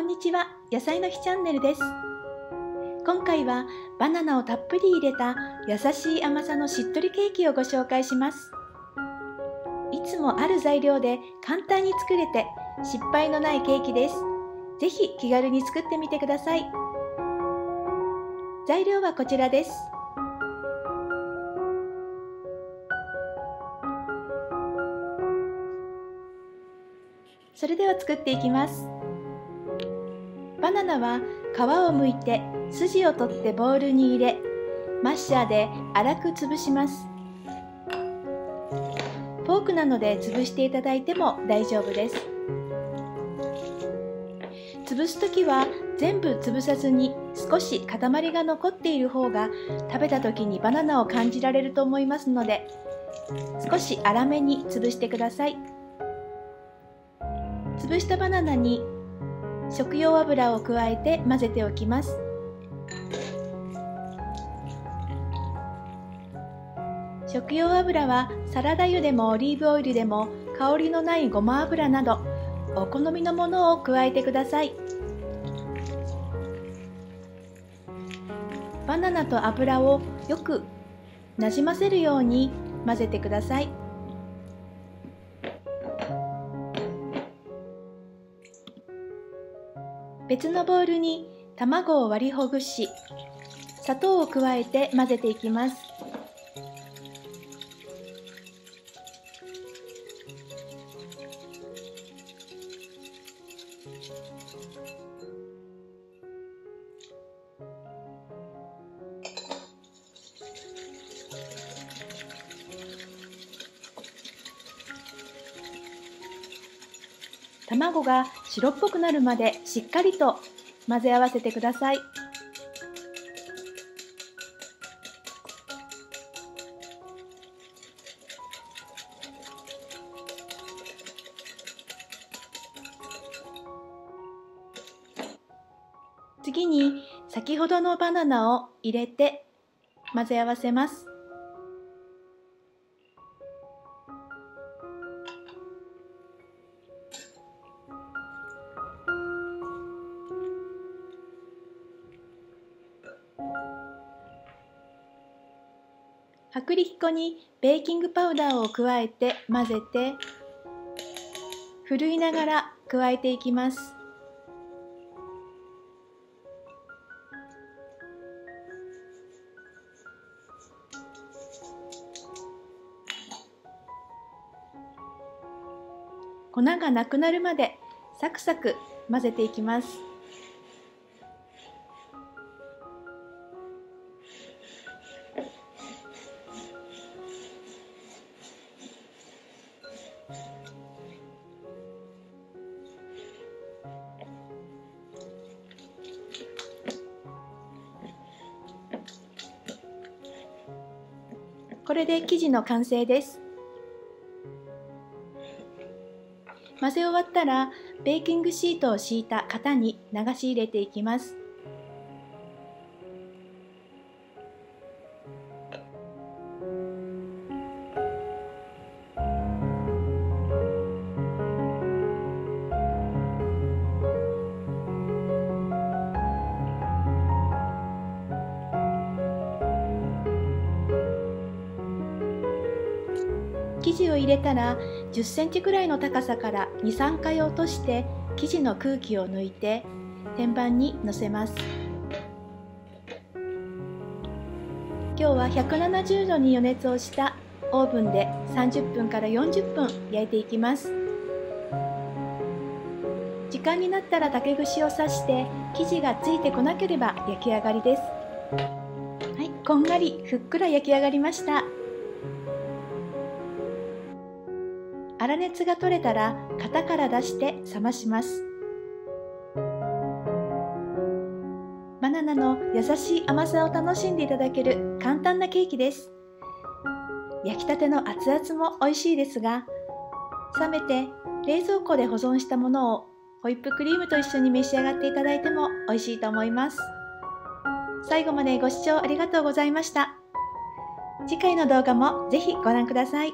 んにちは、野菜の日チャンネルです。今回はバナナをたっぷり入れた優しい甘さのしっとりケーキをご紹介します。いつもある材料で簡単に作れて失敗のないケーキです。ぜひ気軽に作ってみてください。材料はこちらです。それでは作っていきます。バナナは皮を剥いて筋を取ってボウルに入れ、マッシャーで粗く潰します。フォークなどで潰していただいても大丈夫です。潰すときは全部潰さずに少し塊が残っている方が食べたときにバナナを感じられると思いますので、少し粗めに潰してください。潰したバナナに食用油を加えて混ぜておきます。食用油はサラダ油でもオリーブオイルでも香りのないごま油などお好みのものを加えてください。バナナと油をよくなじませるように混ぜてください。別のボウルに卵を割りほぐし、砂糖を加えて混ぜていきます。卵が白っぽくなるまでしっかりと混ぜ合わせてください。次に先ほどのバナナを入れて混ぜ合わせます。薄力粉にベーキングパウダーを加えて混ぜて、ふるいながら加えていきます。粉がなくなるまでサクサク混ぜていきます。これで生地の完成です。混ぜ終わったらベーキングシートを敷いた型に流し入れていきます。生地を入れたら10センチくらいの高さから2、3回落として生地の空気を抜いて天板にのせます。今日は170度に予熱をしたオーブンで30分から40分焼いていきます。時間になったら竹串を刺して生地がついてこなければ焼き上がりです。はい、こんがりふっくら焼き上がりました。粗熱が取れたら型から出して冷まします。バナナの優しい甘さを楽しんでいただける簡単なケーキです。焼きたての熱々も美味しいですが、冷めて冷蔵庫で保存したものをホイップクリームと一緒に召し上がっていただいても美味しいと思います。最後までご視聴ありがとうございました。次回の動画もぜひご覧ください。